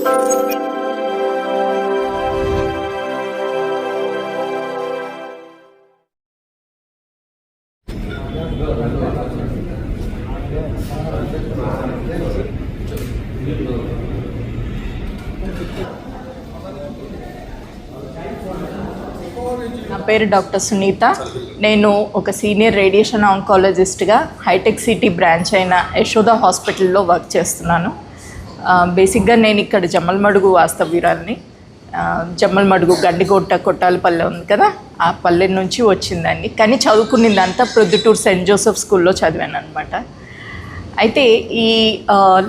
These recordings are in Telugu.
నా పేరు డాక్టర్ సునీత. నేను ఒక సీనియర్ రేడియేషన్ ఆంకాలజిస్ట్గా హైటెక్ సిటీ బ్రాంచ్ అయిన యశోద హాస్పిటల్లో వర్క్ చేస్తున్నాను. బేసిక్గా నేను ఇక్కడ జమ్మలమడుగు వాస్తవ్యురాల్ని. జమ్మలమడుగు గండికోట కొట్టాలపల్లె ఉంది కదా, ఆ పల్లె నుంచి వచ్చిందండి. కానీ చదువుకునేదంతా ప్రొద్దుటూరు సెయింట్ జోసెఫ్ స్కూల్లో చదివాను అనమాట. అయితే ఈ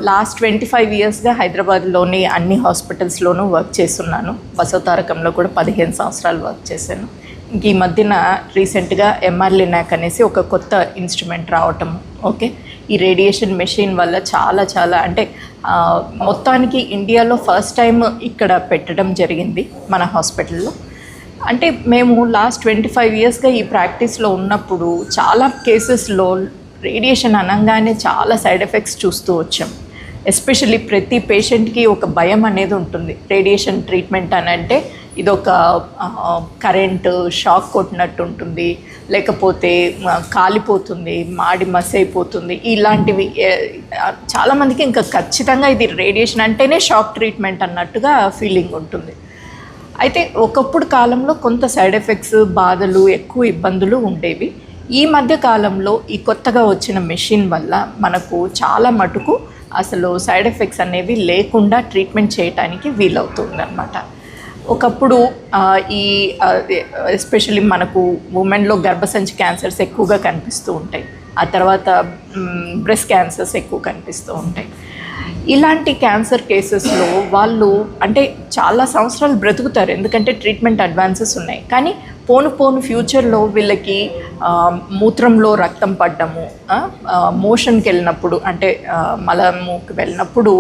లాస్ట్ 25 ఇయర్స్గా హైదరాబాద్లోని అన్ని హాస్పిటల్స్లోనూ వర్క్ చేస్తున్నాను. బసవతారకంలో కూడా 15 సంవత్సరాలు వర్క్ చేశాను. ఇంక ఈ మధ్యన రీసెంట్గా MR-Linac అనేసి ఒక కొత్త ఇన్స్ట్రుమెంట్ రావటం. ఓకే, ఈ రేడియేషన్ మెషిన్ వల్ల చాలా అంటే మొత్తానికి ఇండియాలో ఫస్ట్ టైం ఇక్కడ పెట్టడం జరిగింది మన హాస్పిటల్లో. అంటే మేము లాస్ట్ 25 ఇయర్స్గా ఈ ప్రాక్టీస్లో ఉన్నప్పుడు చాలా కేసెస్లో రేడియేషన్ అనగానే చాలా సైడ్ ఎఫెక్ట్స్ చూస్తూ వచ్చాం. ఎస్పెషల్లీ ప్రతి పేషెంట్కి ఒక భయం అనేది ఉంటుంది. రేడియేషన్ ట్రీట్మెంట్ అని అంటే ఇదొక కరెంటు షాక్ కొట్టినట్టు ఉంటుంది, లేకపోతే కాలిపోతుంది, మాడి మసి అయిపోతుంది, ఇలాంటివి చాలామందికి ఇంకా ఖచ్చితంగా ఇది రేడియేషన్ అంటేనే షాక్ ట్రీట్మెంట్ అన్నట్టుగా ఫీలింగ్ ఉంటుంది. అయితే ఒకప్పుడు కాలంలో కొంత సైడ్ ఎఫెక్ట్స్, బాధలు, ఎక్కువ ఇబ్బందులు ఉండేవి. ఈ మధ్య కాలంలో ఈ కొత్తగా వచ్చిన మెషిన్ వల్ల మనకు చాలా మటుకు అసలు సైడ్ ఎఫెక్ట్స్ అనేవి లేకుండా ట్రీట్మెంట్ చేయడానికి వీలవుతుంది అన్నమాట. ఒకప్పుడు ఈ ఎస్పెషల్లీ మనకు ఉమెన్లో గర్భసంచి క్యాన్సర్స్ ఎక్కువగా కనిపిస్తూ ఉంటాయి. ఆ తర్వాత బ్రెస్ట్ క్యాన్సర్స్ ఎక్కువ కనిపిస్తూ ఉంటాయి. ఇలాంటి క్యాన్సర్ కేసెస్లో వాళ్ళు అంటే చాలా సంవత్సరాలు బ్రతుకుతారు, ఎందుకంటే ట్రీట్మెంట్ అడ్వాన్సెస్ ఉన్నాయి. కానీ పోను ఫ్యూచర్లో వీళ్ళకి మూత్రంలో రక్తం పడ్డము, మోషన్కి వెళ్ళినప్పుడు అంటే మలముకి వెళ్ళినప్పుడు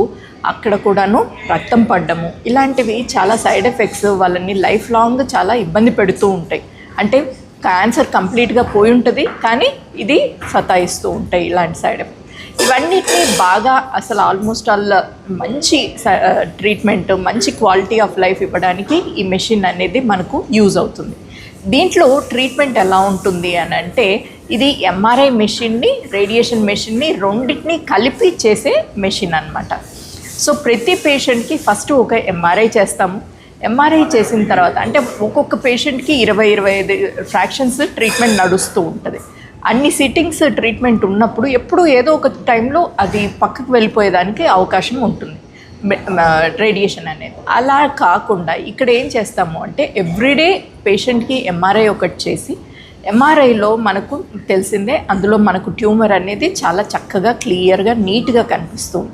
అక్కడ కూడాను రక్తం పడ్డము, ఇలాంటివి చాలా సైడ్ ఎఫెక్ట్స్ వాళ్ళని లైఫ్ లాంగ్ చాలా ఇబ్బంది పెడుతూ ఉంటాయి. అంటే క్యాన్సర్ కంప్లీట్గా పోయి ఉంటుంది, కానీ ఇది సతాయిస్తూ ఉంటాయి ఇలాంటి సైడ్ ఎఫెక్ట్స్. ఇవన్నిటినీ బాగా అసలు ఆల్మోస్ట్ ఆల్ మంచి ట్రీట్మెంట్, మంచి క్వాలిటీ ఆఫ్ లైఫ్ ఇవ్వడానికి ఈ మెషిన్ అనేది మనకు యూజ్ అవుతుంది. దీంట్లో ట్రీట్మెంట్ ఎలా ఉంటుంది అని అంటే, ఇది MRI మెషిన్ని, రేడియేషన్ మెషిన్ని రెండింటినీ కలిపి చేసే మెషిన్ అన్నమాట. సో ప్రతి పేషెంట్కి ఫస్ట్ ఒక MRI చేస్తాము. MRI చేసిన తర్వాత అంటే ఒక్కొక్క పేషెంట్కి 20-25 ఫ్రాక్షన్స్ ట్రీట్మెంట్ నడుస్తూ ఉంటుంది. అన్ని సిట్టింగ్స్ ట్రీట్మెంట్ ఉన్నప్పుడు ఎప్పుడు ఏదో ఒక టైంలో అది పక్కకు వెళ్ళిపోయేదానికి అవకాశం ఉంటుంది రేడియేషన్ అనేది. అలా కాకుండా ఇక్కడ ఏం చేస్తాము అంటే ఎవ్రీడే పేషెంట్కి MRI ఒకటి చేసి, MRIలో మనకు తెలిసిందే అందులో మనకు ట్యూమర్ అనేది చాలా చక్కగా క్లియర్గా నీట్గా కనిపిస్తుంది.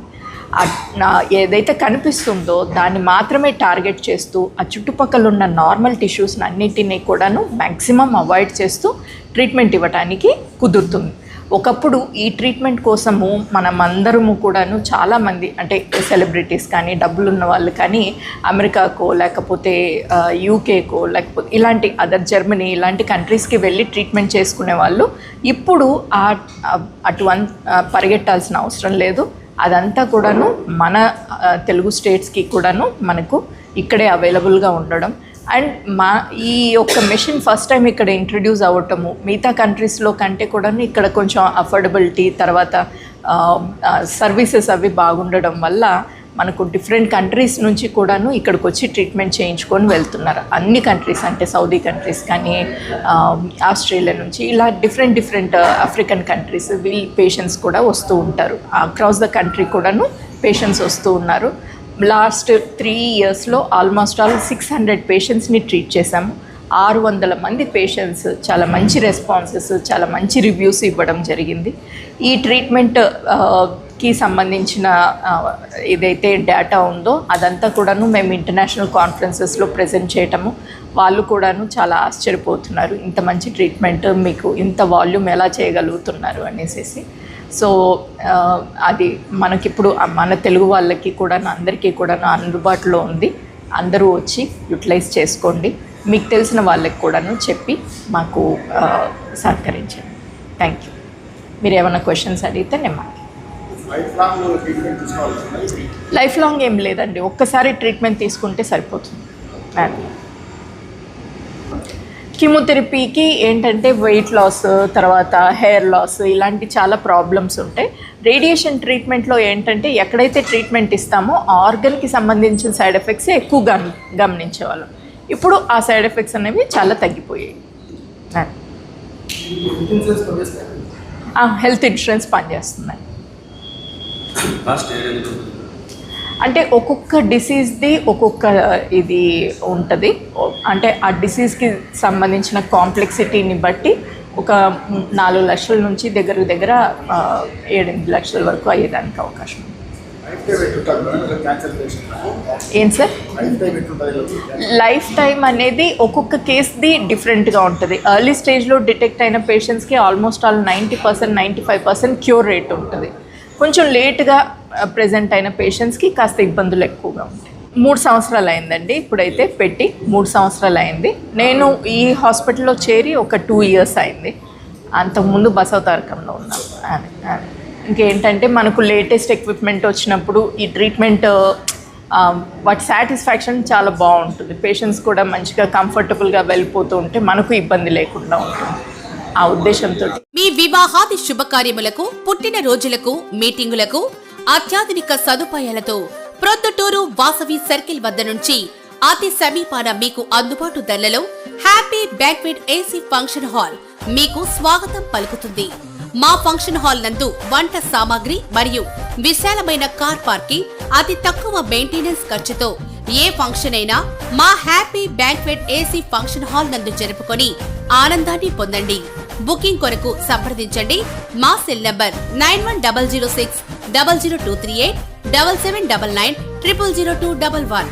ఏదైతే కనిపిస్తుందో దాన్ని మాత్రమే టార్గెట్ చేస్తూ ఆ చుట్టుపక్కల ఉన్న నార్మల్ టిష్యూస్ని అన్నిటినీ కూడాను మ్యాక్సిమం అవాయిడ్ చేస్తూ ట్రీట్మెంట్ ఇవ్వడానికి కుదురుతుంది. ఒకప్పుడు ఈ ట్రీట్మెంట్ కోసము మనమందరము కూడాను చాలామంది అంటే సెలబ్రిటీస్ కానీ, డబ్బులున్న వాళ్ళు కానీ అమెరికాకో లేకపోతే యూకేకో లేకపోతే ఇలాంటి జర్మనీ ఇలాంటి కంట్రీస్కి వెళ్ళి ట్రీట్మెంట్ చేసుకునే వాళ్ళు. ఇప్పుడు పరిగెట్టాల్సిన అవసరం లేదు. అదంతా కూడాను మన తెలుగు స్టేట్స్కి కూడాను మనకు ఇక్కడే అవైలబుల్గా ఉండడం. అండ్ ఈ యొక్క మెషిన్ ఫస్ట్ టైం ఇక్కడ ఇంట్రడ్యూస్ అవ్వటము మిగతా కంట్రీస్లో కంటే కూడాను ఇక్కడ కొంచెం అఫోర్డబిలిటీ, తర్వాత సర్వీసెస్ అవి బాగుండడం వల్ల మనకు డిఫరెంట్ కంట్రీస్ నుంచి కూడాను ఇక్కడికి వచ్చి ట్రీట్మెంట్ చేయించుకొని వెళ్తున్నారు. అన్ని కంట్రీస్ అంటే సౌదీ కంట్రీస్ కానీ, ఆస్ట్రేలియా నుంచి ఇలా డిఫరెంట్ ఆఫ్రికన్ కంట్రీస్ వీళ్ళ పేషెంట్స్ కూడా వస్తూ ఉంటారు. అక్రాస్ ద కంట్రీ కూడాను పేషెంట్స్ వస్తూ ఉన్నారు. లాస్ట్ 3 ఇయర్స్లో ఆల్మోస్ట్ ఆల్ 600 పేషెంట్స్ని ట్రీట్ చేశాము. 600 మంది పేషెంట్స్ చాలా మంచి రెస్పాన్సెస్, చాలా మంచి రివ్యూస్ ఇవ్వడం జరిగింది. ఈ ట్రీట్మెంట్కి సంబంధించిన ఏదైతే డేటా ఉందో అదంతా కూడాను మేము ఇంటర్నేషనల్ కాన్ఫరెన్సెస్లో ప్రజెంట్ చేయటము, వాళ్ళు కూడాను చాలా ఆశ్చర్యపోతున్నారు, ఇంత మంచి ట్రీట్మెంట్ మీకు ఇంత వాల్యూమ్ ఎలా చేయగలుగుతున్నారు అనేసి. సో అది మనకిప్పుడు మన తెలుగు వాళ్ళకి కూడా అందరికీ కూడా అందుబాటులో ఉంది. అందరూ వచ్చి యూటిలైజ్ చేసుకోండి. మీకు తెలిసిన వాళ్ళకి కూడాను చెప్పి మాకు సహకరించండి. Thank you. మీరు ఏమైనా క్వశ్చన్స్ అడిగితే నేను లైఫ్ లాంగ్ ఏం లేదండి, ఒక్కసారి ట్రీట్మెంట్ తీసుకుంటే సరిపోతుంది. కీమోథెరపీకి ఏంటంటే వెయిట్ లాస్, తర్వాత హెయిర్ లాస్, ఇలాంటి చాలా ప్రాబ్లమ్స్ ఉంటాయి. రేడియేషన్ ట్రీట్మెంట్లో ఏంటంటే ఎక్కడైతే ట్రీట్మెంట్ ఇస్తామో ఆర్గన్కి సంబంధించిన సైడ్ ఎఫెక్ట్స్ ఎక్కువగా గమనించేవాళ్ళం. ఇప్పుడు ఆ సైడ్ ఎఫెక్ట్స్ అనేవి చాలా తగ్గిపోయాయి. హెల్త్ ఇన్సూరెన్స్ పనిచేస్తుంది. అంటే ఒక్కొక్క డిసీజ్ది ఒక్కొక్క ఇది ఉంటుంది. అంటే ఆ డిసీజ్కి సంబంధించిన కాంప్లెక్సిటీని బట్టి ఒక 4 లక్షల నుంచి దగ్గర 7-8 లక్షల వరకు అయ్యేదానికి అవకాశం ఉంది. ఏం సార్, లైఫ్ టైం అనేది ఒక్కొక్క కేసుది డిఫరెంట్గా ఉంటుంది. ఎర్లీ స్టేజ్లో డిటెక్ట్ అయిన పేషెంట్స్కి ఆల్మోస్ట్ ఆల్ 90%, 95% క్యూర్ రేట్ ఉంటుంది. కొంచెం లేట్గా ప్రెజెంట్ అయిన పేషెంట్స్కి కాస్త ఇబ్బందులు ఎక్కువగా ఉంటాయి. 3 సంవత్సరాలు అయిందండి, ఇప్పుడైతే పెట్టి 3 సంవత్సరాలు అయింది. నేను ఈ హాస్పిటల్లో చేరి ఒక 2 ఇయర్స్ అయింది. అంతకుముందు బసవతారకంలో ఉన్నాను. ఇంకేంటంటే మనకు లేటెస్ట్ ఎక్విప్మెంట్ వచ్చినప్పుడు ఈ ట్రీట్మెంట్ వాటి సాటిస్ఫాక్షన్ చాలా బాగుంటుంది. పేషెంట్స్ కూడా మంచిగా కంఫర్టబుల్గా వెళ్ళిపోతూ ఉంటే మనకు ఇబ్బంది లేకుండా ఉంటుంది. ఆ ఉద్దేశంతో మీ వివాహాది శుభకార్యములకు, పుట్టిన రోజులకు, మీటింగులకు అత్యాధునిక సదుపాయాలతో ప్రొద్దుటూరు వాసవి సర్కిల్ వద్ద నుంచి అతి సమీపాన మీకు అందుబాటు ధరలలో happy banquet AC function hall మీకు స్వాగతం పలుకుతుంది. మా ఫంక్షన్ హాల్ నందు వంట సామాగ్రి మరియు విశాలమైన కార్ పార్కింగ్, అతి తక్కువ మెయింటెనెన్స్ ఖర్చుతో ఏ ఫంక్షన్ అయినా మా happy banquet AC function hall నందు జరుపుకొని ఆనందాన్ని పొందండి. బుకింగ్ కొరకు సంప్రదించండి. మా సెల్ నంబర్ 9100600238 7799 000211.